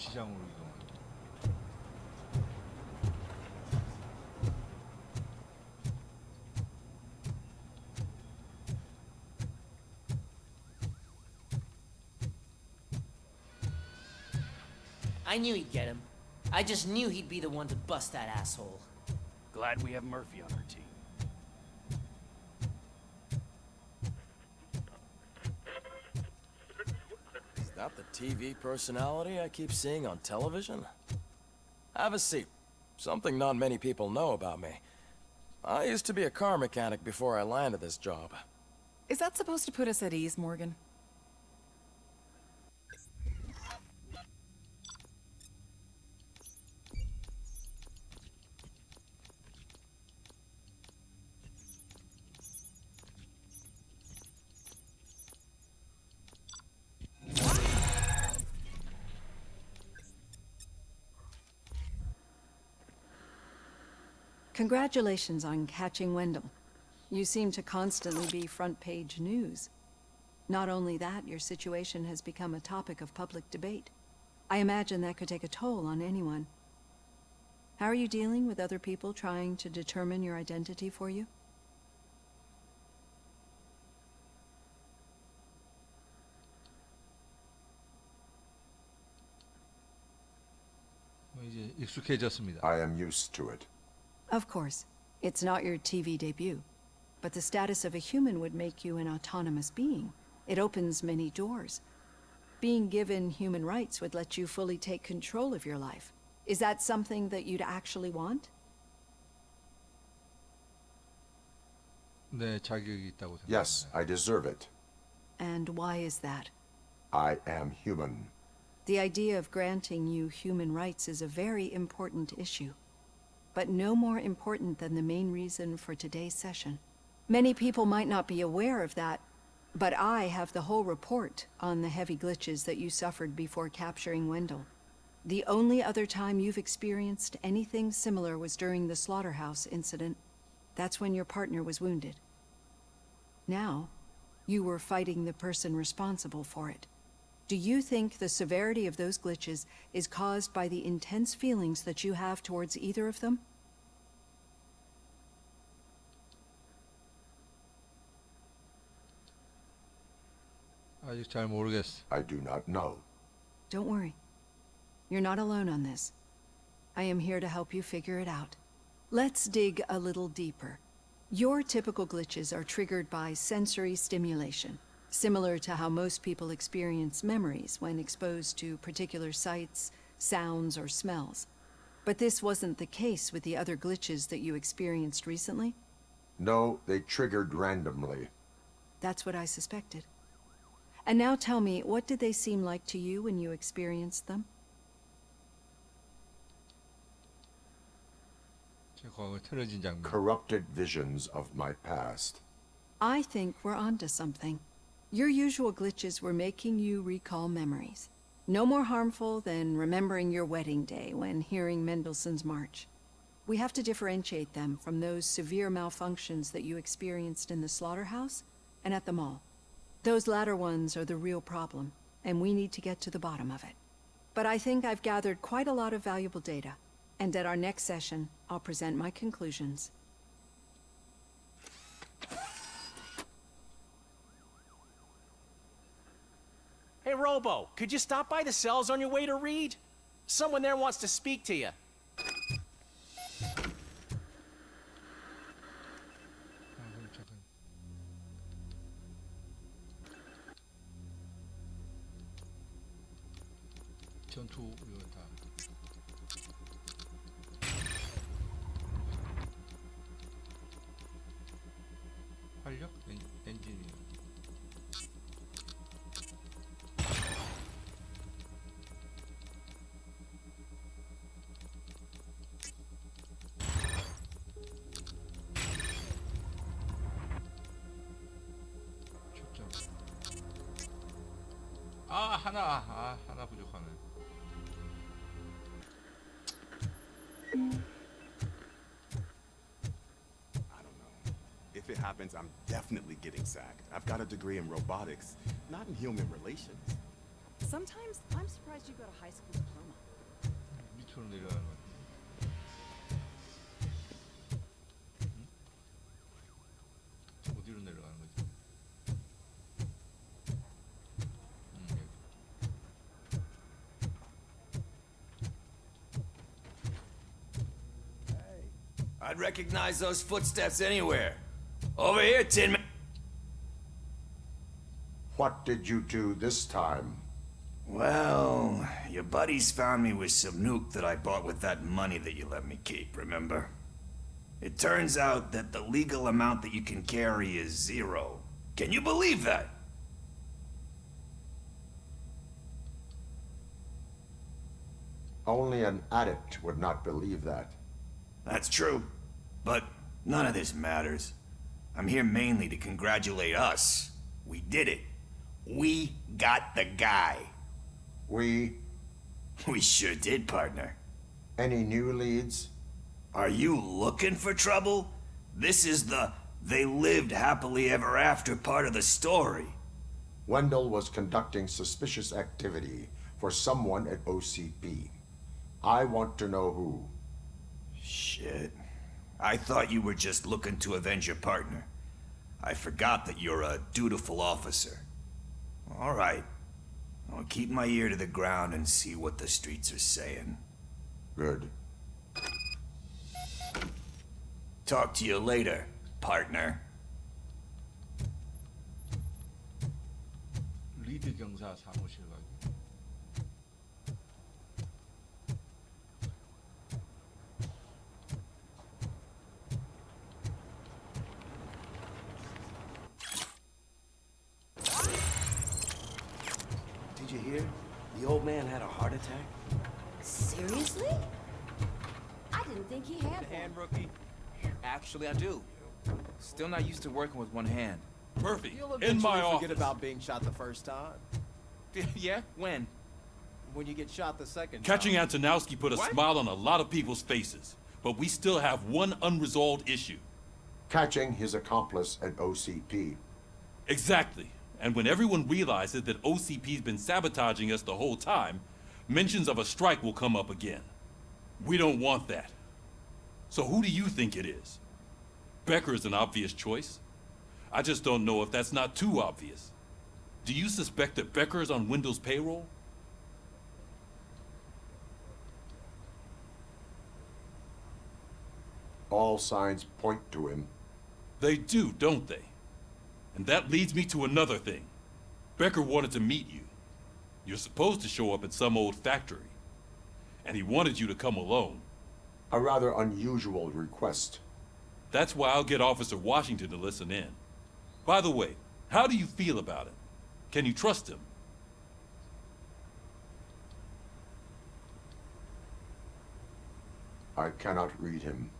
주시장으로 이동하는. I knew he'd get him. I just knew he'd be the one to bust that asshole. Glad we have Murphy on our team. Is that the TV personality I keep seeing on television? Have a seat. Something not many people know about me. I used to be a car mechanic before I landed this job. Is that supposed to put us at ease, Morgan? Congratulations on catching Wendell. You seem to constantly be front-page news. Not only that, your situation has become a topic of public debate. I imagine that could take a toll on anyone. How are you dealing with other people trying to determine your identity for you? 이제 익숙해졌습니다. I am used to it. Of course. It's not your TV debut. But the status of a human would make you an autonomous being. It opens many doors. Being given human rights would let you fully take control of your life. Is that something that you'd actually want? 네, 자격이 있다고 생각합니다. Yes, I deserve it. And why is that? I am human. The idea of granting you human rights is a very important issue. But no more important than the main reason for today's session. Many people might not be aware of that, but I have the whole report on the heavy glitches that you suffered before capturing Wendell. The only other time you've experienced anything similar was during the slaughterhouse incident. That's when your partner was wounded. Now, you were fighting the person responsible for it. Do you think the severity of those glitches is caused by the intense feelings that you have towards either of them? 아직 잘 모르겠어. I do not know. Don't worry. You're not alone on this. I am here to help you figure it out. Let's dig a little deeper. Your typical glitches are triggered by sensory stimulation, similar to how most people experience memories when exposed to particular sights, sounds, or smells. But this wasn't the case with the other glitches that you experienced recently? No, they triggered randomly. That's what I suspected. And now tell me, what did they seem like to you when you experienced them? 제 과거에 틀어진 장면. Corrupted visions of my past. I think we're onto something. Your usual glitches were making you recall memories. No more harmful than remembering your wedding day when hearing Mendelssohn's March. We have to differentiate them from those severe malfunctions that you experienced in the slaughterhouse and at the mall. Those latter ones are the real problem, and we need to get to the bottom of it. But I think I've gathered quite a lot of valuable data, and at our next session, I'll present my conclusions. Hey, Robo, could you stop by the cells on your way to Reed? Someone there wants to speak to you. 전투 이거 다. 활력 엔진이. 초점. 하나 부족하네. If it happens, I'm definitely getting sacked. I've got a degree in robotics, not in human relations. Sometimes I'm surprised you got a high school diploma. 밑으로 내려가는 거. 어디로 내려가는 거지? 여기. I'd recognize those footsteps anywhere. Over here, Tin Man. What did you do this time? Well, your buddies found me with some nuke that I bought with that money that you let me keep, remember? It turns out that the legal amount that you can carry is 0. Can you believe that? Only an addict would not believe that. That's true. But none of this matters. I'm here mainly to congratulate us. We did it. We got the guy. We... We sure did, partner. Any new leads? Are you looking for trouble? This is the they lived happily ever after part of the story. Wendell was conducting suspicious activity for someone at OCP. I want to know who. Shit. I thought you were just looking to avenge your partner. I forgot that you're a dutiful officer. All right. I'll keep my ear to the ground and see what the streets are saying. Good. Talk to you later, partner. 리드 경사 사무실 가기. Did you hear? The old man had a heart attack. Seriously? I didn't think he had Hand one. rookie? Actually, I do. Still not used to working with one hand. Murphy, You'll in my eventually office. forget about being shot the first time. Yeah? When? When you get shot the second Catching time. Antonowski put a What? smile on a lot of people's faces, but we still have one unresolved issue. Catching his accomplice at OCP. Exactly. And when everyone realizes that OCP's been sabotaging us the whole time, mentions of a strike will come up again. We don't want that. So who do you think it is? Becker is an obvious choice. I just don't know if that's not too obvious. Do you suspect that Becker is on Wendell's payroll? All signs point to him. They do, don't they? And that leads me to another thing. Becker wanted to meet you. You're supposed to show up at some old factory. And he wanted you to come alone. A rather unusual request. That's why I'll get Officer Washington to listen in. By the way, how do you feel about it? Can you trust him? I cannot read him.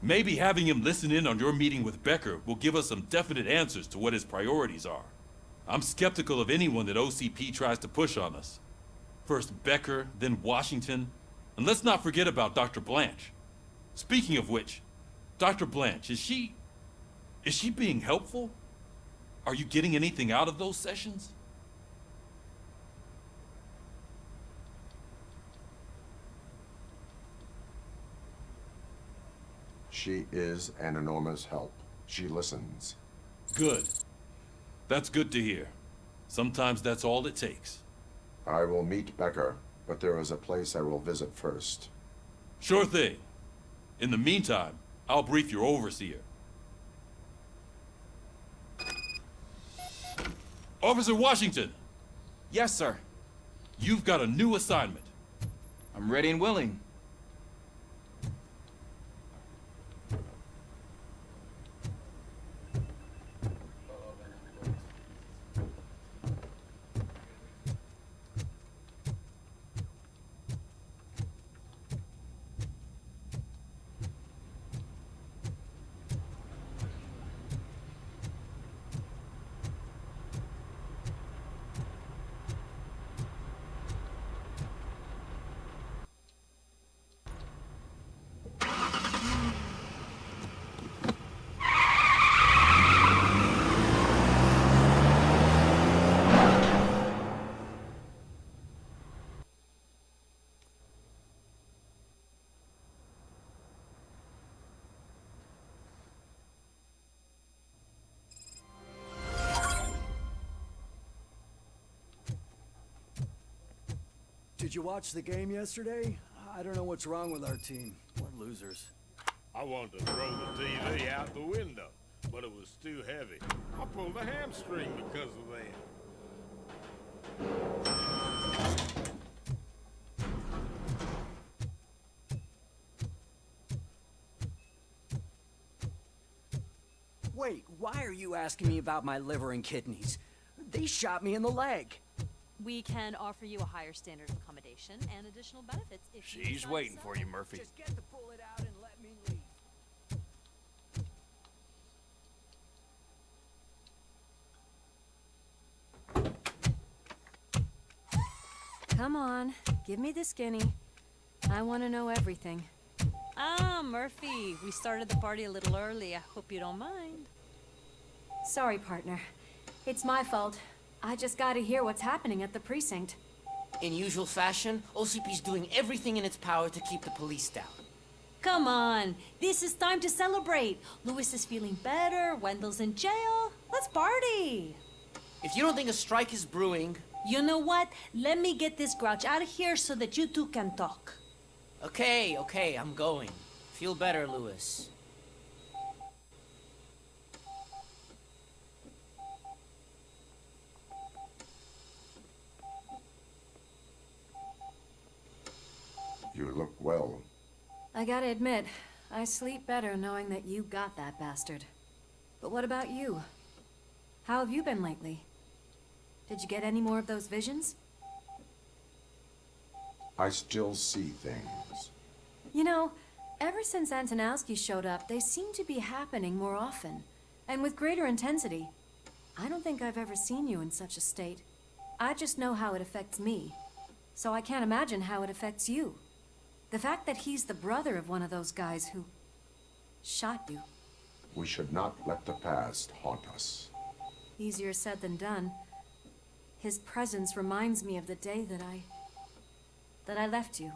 Maybe having him listen in on your meeting with Becker will give us some definite answers to what his priorities are. I'm skeptical of anyone that OCP tries to push on us. First Becker, then Washington. And let's not forget about Dr. Blanche. Speaking of which, Dr. Blanche, is she being helpful? Are you getting anything out of those sessions? She is an enormous help. She listens. Good. That's good to hear. Sometimes that's all it takes. I will meet Becker, but there is a place I will visit first. Sure thing. In the meantime, I'll brief your overseer. Officer Washington! Yes, sir. You've got a new assignment. I'm ready and willing. Did you watch the game yesterday? I don't know what's wrong with our team. We're losers. I wanted to throw the TV out the window, but it was too heavy. I pulled a hamstring because of that. Wait, why are you asking me about my liver and kidneys? They shot me in the leg. We can offer you a higher standard of accommodation and additional benefits if you She's decide waiting to for sell. you, Murphy. Just get the bullet out and let me leave. Come on, give me the skinny. I want to know everything. Ah, Murphy, we started the party a little early. I hope you don't mind. Sorry, partner. It's my fault. I just gotta hear what's happening at the precinct. In usual fashion, OCP's doing everything in its power to keep the police down. Come on, this is time to celebrate. Louis is feeling better, Wendell's in jail. Let's party! If you don't think a strike is brewing... You know what? Let me get this grouch out of here so that you two can talk. Okay, I'm going. Feel better, Louis. You look well. I gotta admit, I sleep better knowing that you got that bastard. But what about you? How have you been lately? Did you get any more of those visions? I still see things. You know, ever since Antonowski showed up, they seem to be happening more often, and with greater intensity. I don't think I've ever seen you in such a state. I just know how it affects me, so I can't imagine how it affects you. The fact that he's the brother of one of those guys who shot you. We should not let the past haunt us. Easier said than done. His presence reminds me of the day that I left you.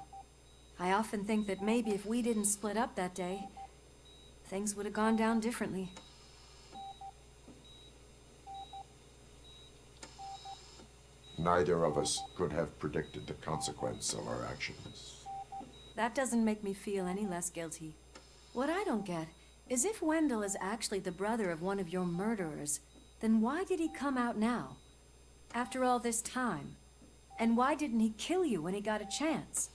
I often think that maybe if we didn't split up that day, things would have gone down differently. Neither of us could have predicted the consequence of our actions. That doesn't make me feel any less guilty. What I don't get is if Wendell is actually the brother of one of your murderers, then why did he come out now? After all this time? And why didn't he kill you when he got a chance?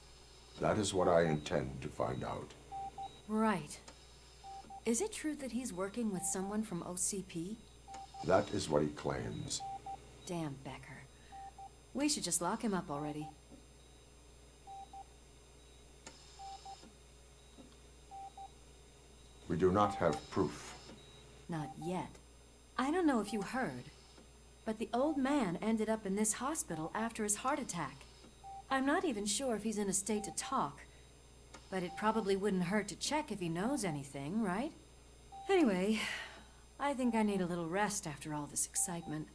That is what I intend to find out. Right. Is it true that he's working with someone from OCP? That is what he claims. Damn Becker. We should just lock him up already. We do not have proof. Not yet. I don't know if you heard, but the old man ended up in this hospital after his heart attack. I'm not even sure if he's in a state to talk, but it probably wouldn't hurt to check if he knows anything, right? Anyway, I think I need a little rest after all this excitement.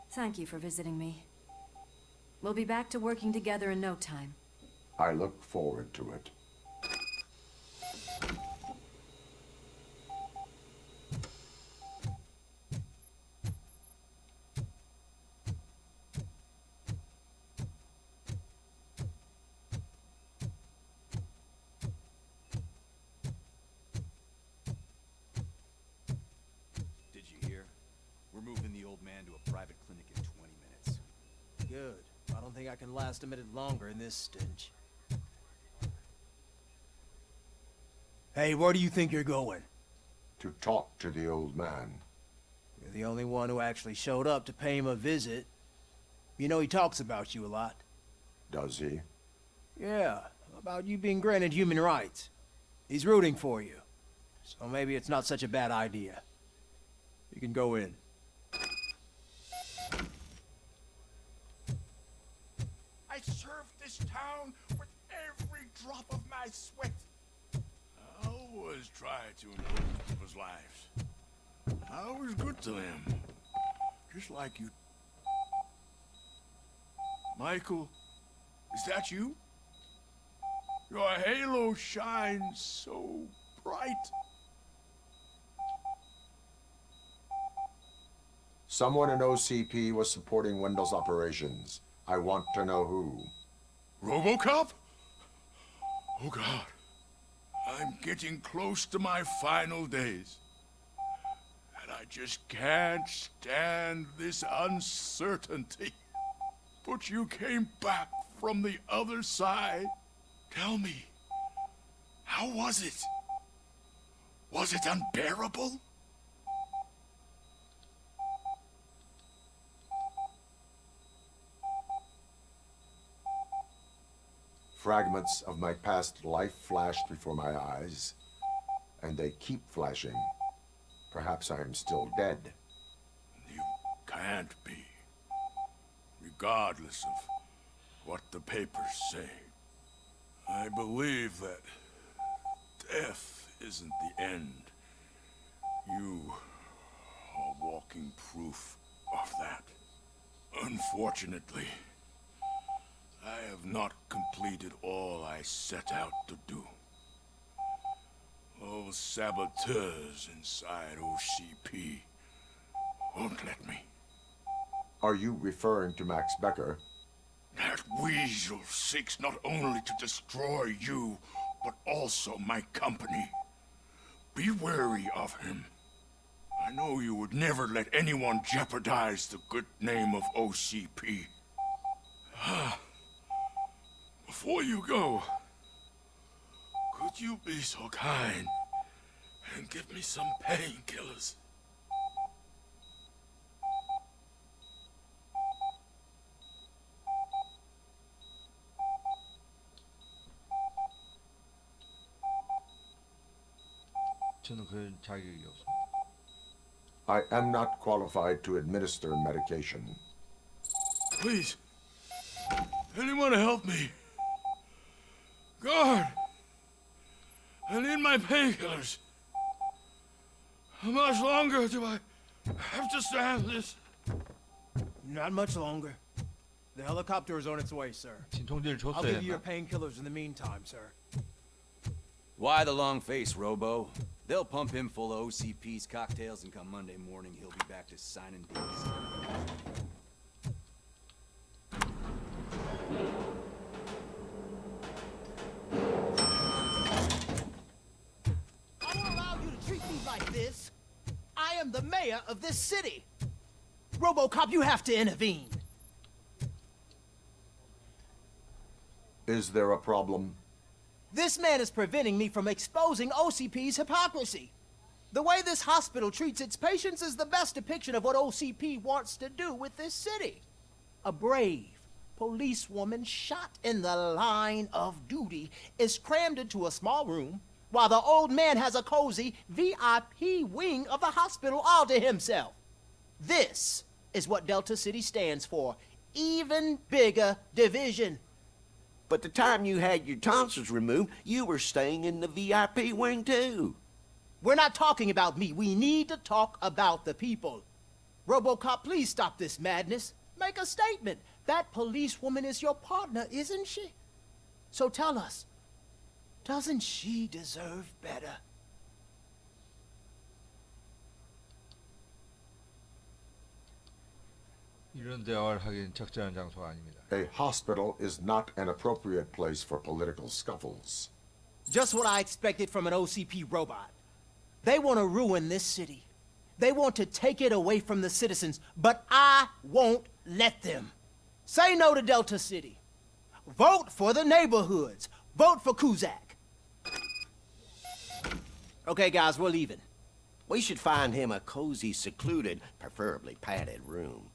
Thank you for visiting me. We'll be back to working together in no time. I look forward to it. Did you hear? We're moving the old man to a private clinic in 20 minutes. Good. I don't think I can last a minute longer in this stench. Hey, where do you think you're going? To talk to the old man. You're the only one who actually showed up to pay him a visit. You know he talks about you a lot. Does he? Yeah, about you being granted human rights. He's rooting for you. So maybe it's not such a bad idea. You can go in. I served this town with every drop of my sweat. I always tried to improve people's lives. I was good to them. Just like you. Michael, is that you? Your halo shines so bright. Someone in OCP was supporting Wendell's operations. I want to know who. RoboCop? Oh God. I'm getting close to my final days. And I just can't stand this uncertainty. But you came back from the other side. Tell me, how was it? Was it unbearable? Fragments of my past life flashed before my eyes, and they keep flashing. Perhaps I am still dead. You can't be. Regardless of what the papers say. I believe that death isn't the end. You are walking proof of that. Unfortunately, I have not completed all I set out to do. Those saboteurs inside OCP won't let me. Are you referring to Max Becker? That weasel seeks not only to destroy you, but also my company. Be wary of him. I know you would never let anyone jeopardize the good name of OCP. Before you go, could you be so kind and give me some painkillers? 저는 그럴 자격이 없습니다. I am not qualified to administer medication. Please, anyone help me? Guard! I need my painkillers. How much longer do I have to stand this? Not much longer. The helicopter is on its way, sir. 진통제를 I'll 줬어야 give you your 했나? painkillers in the meantime, sir. Why the long face, Robo? They'll pump him full of OCP's cocktails, and come Monday morning, he'll be back to signing deals. I don't allow you to treat me like this. I am the mayor of this city. RoboCop, you have to intervene. Is there a problem? This man is preventing me from exposing OCP's hypocrisy. The way this hospital treats its patients is the best depiction of what OCP wants to do with this city. A brave policewoman shot in the line of duty is crammed into a small room while the old man has a cozy VIP wing of the hospital all to himself. This is what Delta City stands for. Even bigger division. But the time you had your tonsils removed, you were staying in the VIP wing too. We're not talking about me. We need to talk about the people. RoboCop, please stop this madness. Make a statement. That policewoman is your partner, isn't she? So tell us, doesn't she deserve better? 이런 대화를 하기엔 적절한 장소가 아닙니다. A hospital is not an appropriate place for political scuffles. Just what I expected from an OCP robot. They want to ruin this city. They want to take it away from the citizens, but I won't let them. Say no to Delta City. Vote for the neighborhoods. Vote for Kuzak. Okay, guys, we're leaving. We should find him a cozy, secluded, preferably padded room.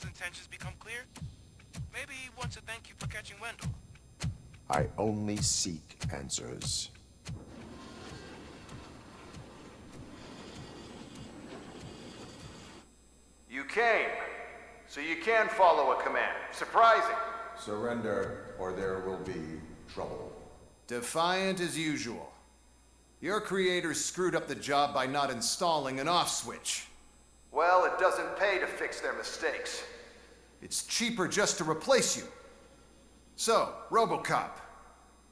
Intentions become clear? Maybe he wants to thank you for catching Wendell. I only seek answers. You came, so you can follow a command. Surprising. Surrender, or there will be trouble. Defiant as usual. Your creators screwed up the job by not installing an off switch. Well, it doesn't pay to fix their mistakes. It's cheaper just to replace you. So, RoboCop,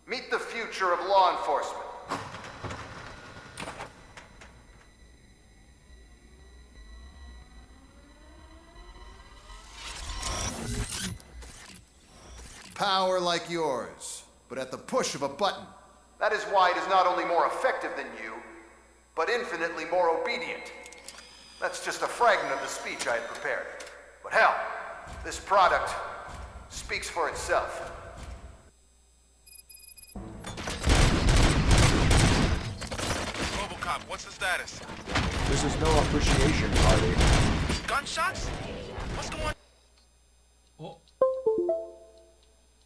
meet the future of law enforcement. Power like yours, but at the push of a button. That is why it is not only more effective than you, but infinitely more obedient. That's just a fragment of the speech I had prepared. But hell, this product speaks for itself. RoboCop, what's the status? This is no appreciation party. Gunshots? What's going on? 어?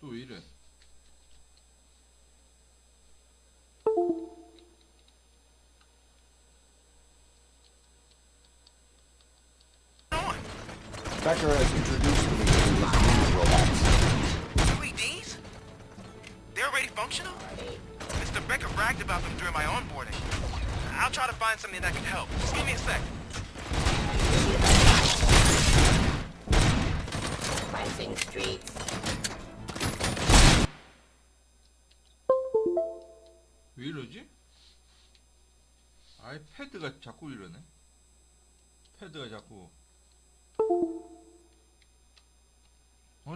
또 왜 이래? Becker has introduced me to his new robots. UEDs? They're already functional? Mr. Becker bragged about them during my onboarding. I'll try to find something that can help. Just give me a sec. Cleansing streets. 왜 이러지? 아이 패드가 자꾸 이러네. 패드가 자꾸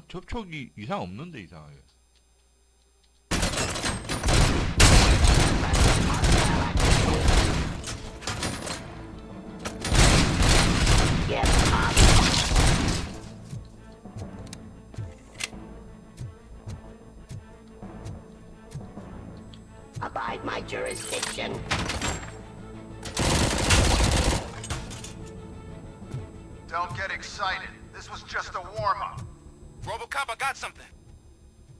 접촉이 이상 없는데 이상하게. Abide my jurisdiction. Don't get excited. This was just a warm-up. RoboCop, I got something.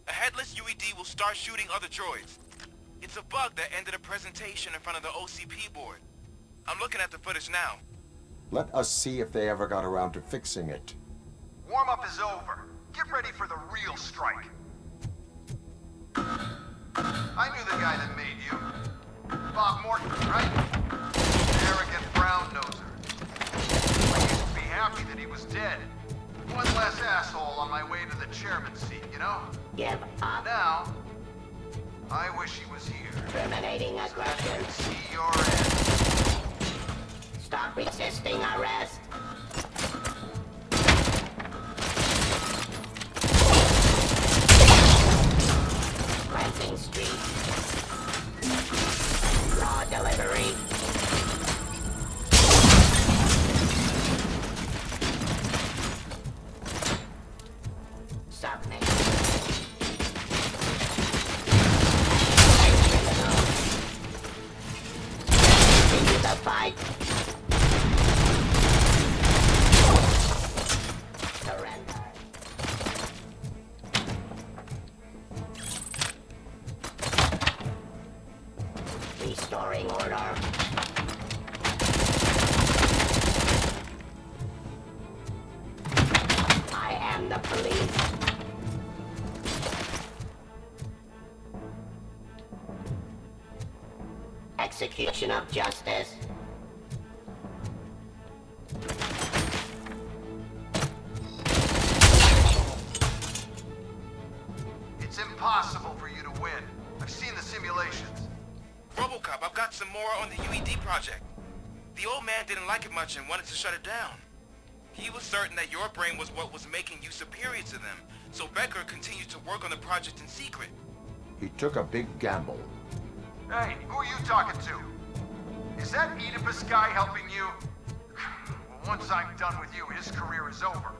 A headless UED will start shooting other droids. It's a bug that ended a presentation in front of the OCP board. I'm looking at the footage now. Let us see if they ever got around to fixing it. Warm-up is over. Get ready for the real strike. I knew the guy that made you. Bob Morton, right? Arrogant brown-noser. I used to be happy that he was dead. One less asshole on my way to the chairman's seat, you know? Give up. Now, I wish he was here. Terminating aggression. See your end. Stop resisting arrest. Cleansing streets. Raw delivery. Submit. Continue the fight. Surrender. Restoring order. I am the police. Execution of justice. It's impossible for you to win. I've seen the simulations. RoboCop, I've got some more on the UED project. The old man didn't like it much and wanted to shut it down. He was certain that your brain was what was making you superior to them, so Becker continued to work on the project in secret. He took a big gamble. Hey, who are you talking to? Is that Oedipus guy helping you? Well, once I'm done with you, his career is over.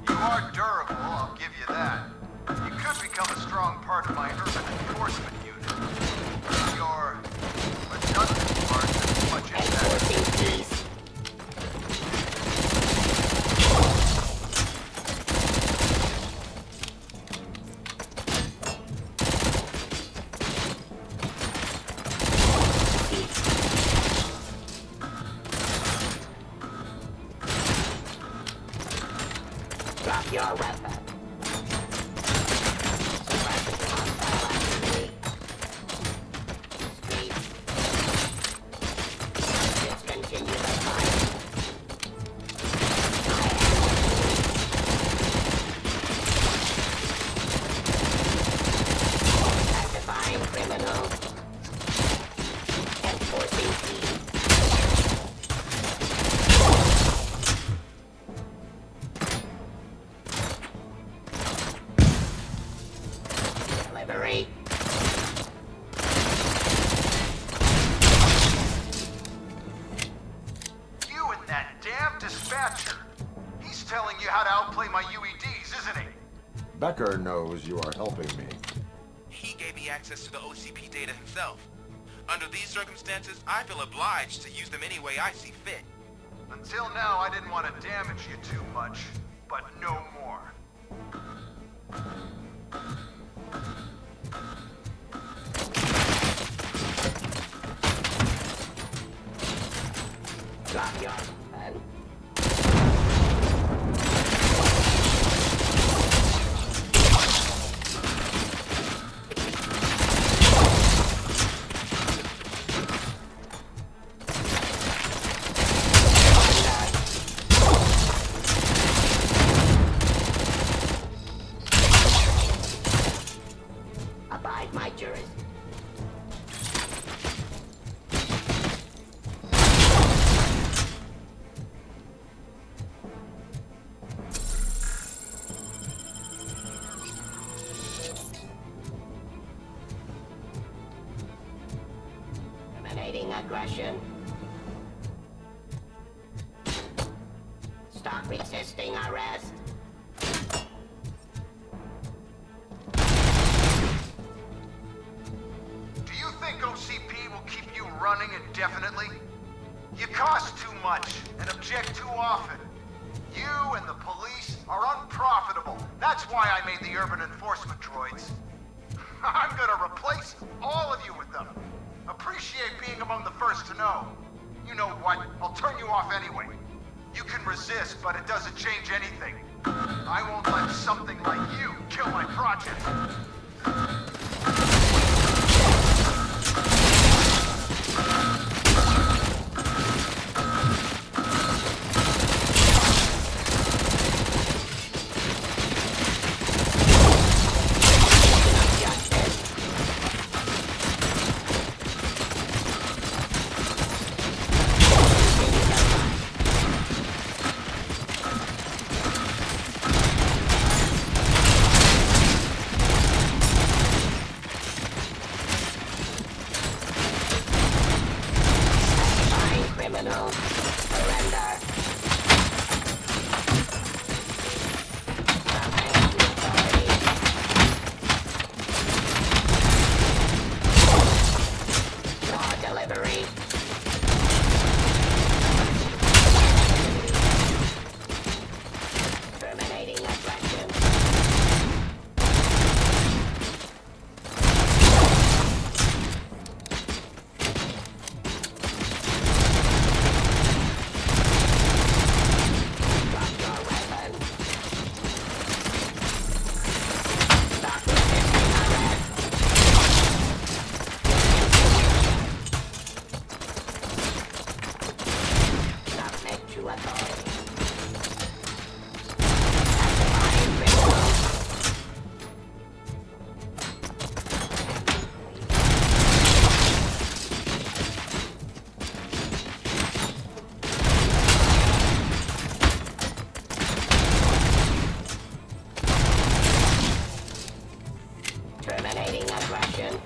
You are durable, I'll give you that. You could become a strong part of my urban enforcement unit. Your redundant part is much as that. Drop your weapon. knows you are helping me. He gave me access to the OCP data himself. Under these circumstances, I feel obliged to use them any way I see fit. Until now, I didn't want to damage you too much, but no more. Drop your weapon. Abide my jurisdiction. Eliminating aggression. Stop resisting arrest. Do you think OCP will keep you running indefinitely? You cost too much and object too often. You and the police are unprofitable. That's why I made the urban enforcement droids. I'm gonna replace all of you with them. Appreciate being among the first to know. You know what? I'll turn you off anyway. You can resist, but it doesn't change anything. I won't let something like you kill my project. Criminal, surrender. Law delivery. Terminating aggression. Terminating aggression.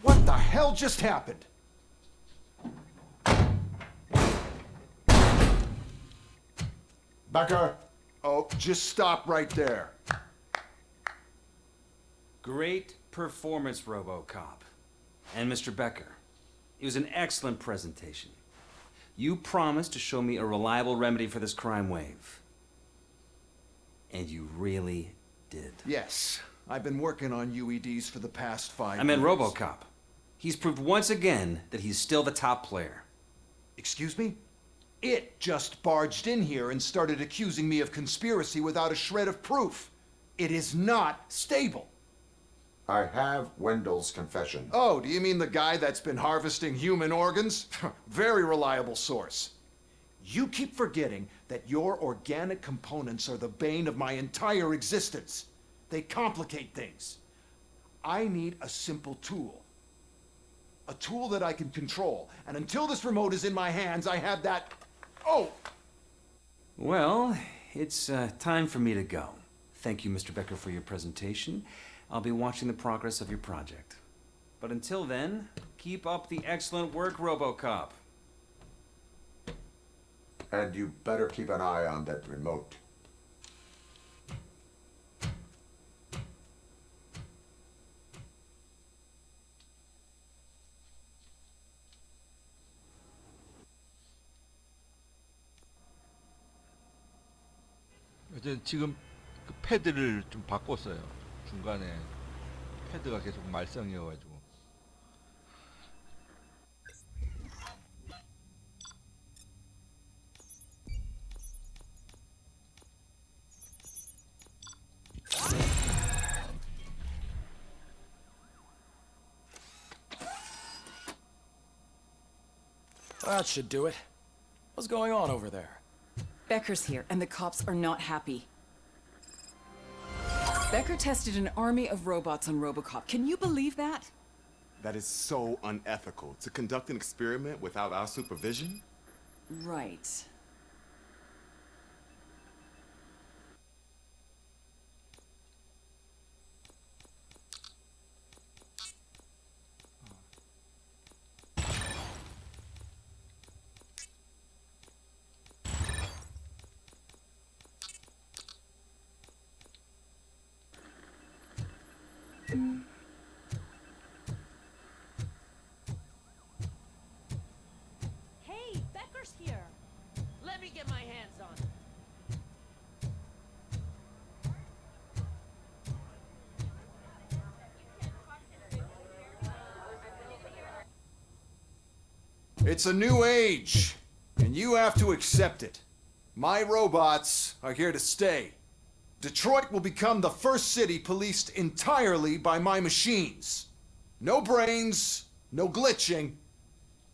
What the hell just happened? Becker! Oh, just stop right there. Great performance, RoboCop. And Mr. Becker. It was an excellent presentation. You promised to show me a reliable remedy for this crime wave. And you really did. Yes, I've been working on UEDs for the past 5 years. I meant RoboCop. He's proved once again that he's still the top player. Excuse me? It just barged in here and started accusing me of conspiracy without a shred of proof. It is not stable. I have Wendell's confession. Oh, do you mean the guy that's been harvesting human organs? Very reliable source. You keep forgetting that your organic components are the bane of my entire existence. They complicate things. I need a simple tool. A tool that I can control. And until this remote is in my hands, I have that... Oh! Well, it's time for me to go. Thank you, Mr. Becker, for your presentation. I'll be watching the progress of your project. But until then, keep up the excellent work, RoboCop. And you better keep an eye on that remote. 어쨌든 지금 그 패드를 좀 바꿨어요. 중간에 패드가 계속 말썽이어가지고. That should do it. What's going on over there? Becker's here, and the cops are not happy. Becker tested an army of robots on RoboCop. Can you believe that? That is so unethical. To conduct an experiment without our supervision? Right. Hey, Becker's here. Let me get my hands on him. It's a new age, and you have to accept it. My robots are here to stay. Detroit will become the first city policed entirely by my machines. No brains, no glitching,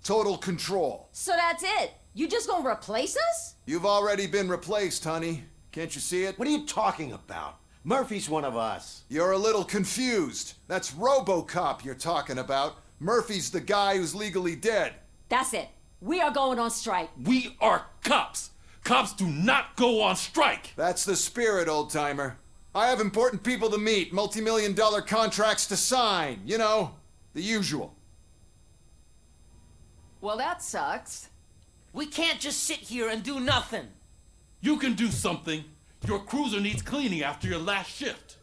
total control. So that's it? You just gonna replace us? You've already been replaced, honey. Can't you see it? What are you talking about? Murphy's one of us. You're a little confused. That's RoboCop you're talking about. Murphy's the guy who's legally dead. That's it. We are going on strike. We are cops. Cops do not go on strike. That's the spirit, old-timer. I have important people to meet, multi-million-dollar contracts to sign. You know, the usual. Well, that sucks. We can't just sit here and do nothing. You can do something. Your cruiser needs cleaning after your last shift.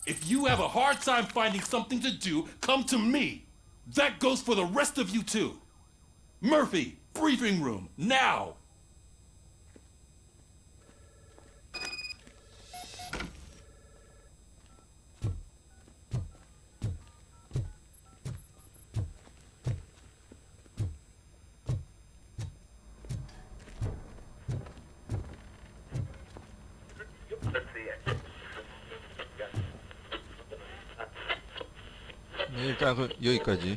If you have a hard time finding something to do, come to me. That goes for the rest of you too. Murphy, briefing room, now! 네, 일단 여기까지.